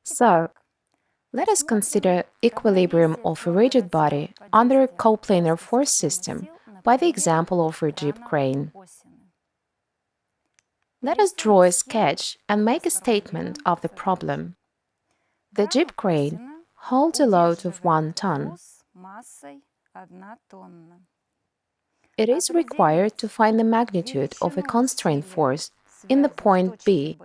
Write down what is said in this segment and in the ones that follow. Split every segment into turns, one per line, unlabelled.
So, let us consider equilibrium of a rigid body under a coplanar force system by the example of a jib crane. Let us draw a sketch and make a statement of the problem. The jib crane holds a load of 1 ton. It is required to find the magnitude of a constraint force in the point B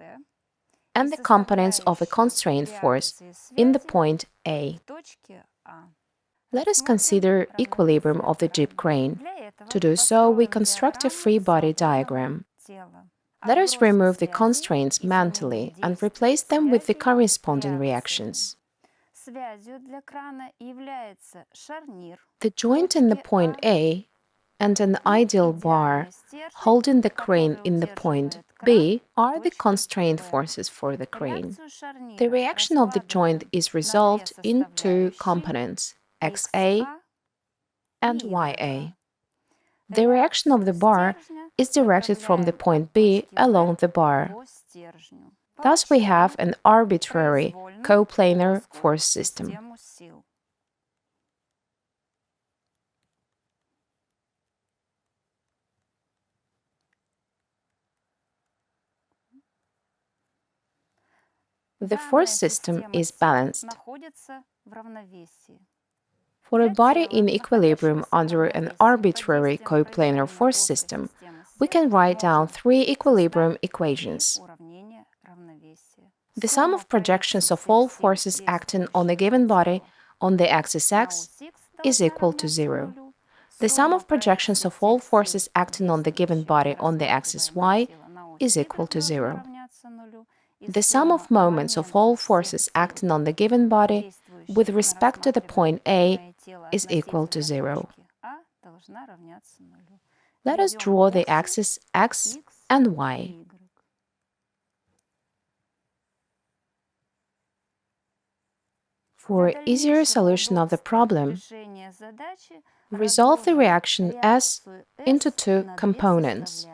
and the components of a constraint force in the point A. Let us consider equilibrium of the jib crane. To do so, we construct a free body diagram. Let us remove the constraints mentally and replace them with the corresponding reactions. The joint in the point A and an ideal bar holding the crane in the point B are the constraint forces for the crane. The reaction of the joint is resolved in two components, XA and YA. The reaction of the bar is directed from the point B along the bar. Thus, we have an arbitrary coplanar force system. The force system is balanced. For a body in equilibrium under an arbitrary coplanar force system, we can write down three equilibrium equations. The sum of projections of all forces acting on a given body on the axis x is equal to 0. The sum of projections of all forces acting on the given body on the axis y is equal to 0. The sum of moments of all forces acting on the given body with respect to the point A is equal to 0. Let us draw the axes x and y. For easier solution of the problem, resolve the reaction S into two components.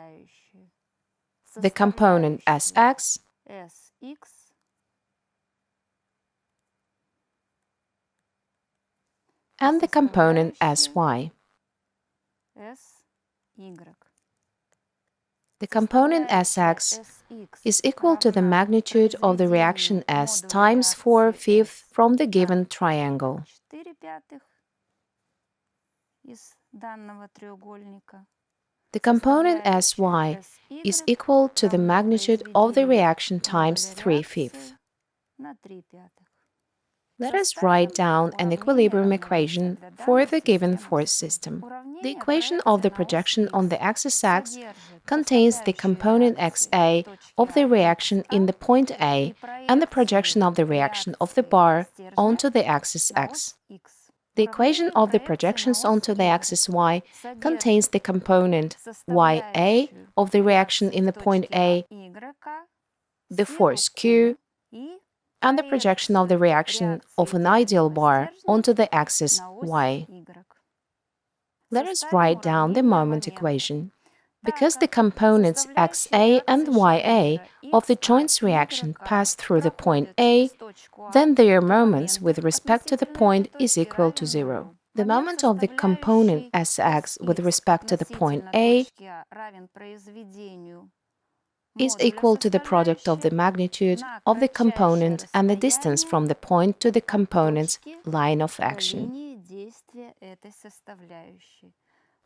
The component Sx and the component Sy. The component Sx is equal to the magnitude of the reaction S times 4/5 from the given triangle. The component Sy is equal to the magnitude of the reaction times 3/5. Let us write down an equilibrium equation for the given force system. The equation of the projection on the axis x contains the component xa of the reaction in the point A and the projection of the reaction of the bar onto the axis x. The equation of the projections onto the axis y contains the component ya of the reaction in the point A, the force q, and the projection of the reaction of an ideal bar onto the axis y. Let us write down the moment equation. Because the components xa and ya of the joint's reaction pass through the point A, then their moments with respect to the point is equal to 0. The moment of the component Sx with respect to the point A is equal to the product of the magnitude of the component and the distance from the point to the component's line of action.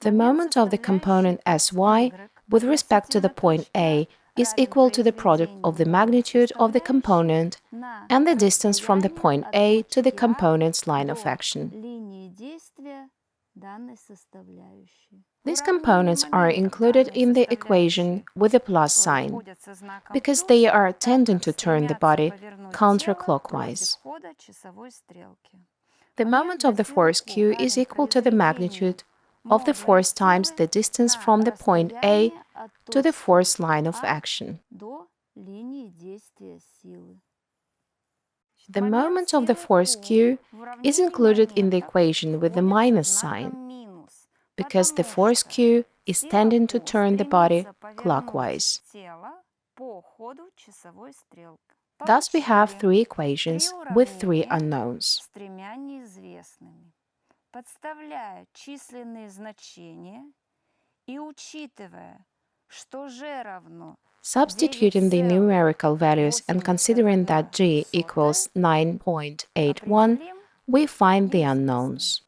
The moment of the component Sy with respect to the point A is equal to the product of the magnitude of the component and the distance from the point A to the component's line of action. These components are included in the equation with a plus sign, because they are tending to turn the body counterclockwise. The moment of the force Q is equal to the magnitude of the force times the distance from the point A to the force line of action. The moment of the force Q is included in the equation with the minus sign, because the force Q is tending to turn the body clockwise. Thus, we have three equations with three unknowns.
Подставляя численные значения и учитывая, что g равно
Substituting the numerical values and considering that g equals 9.81, we find the unknowns.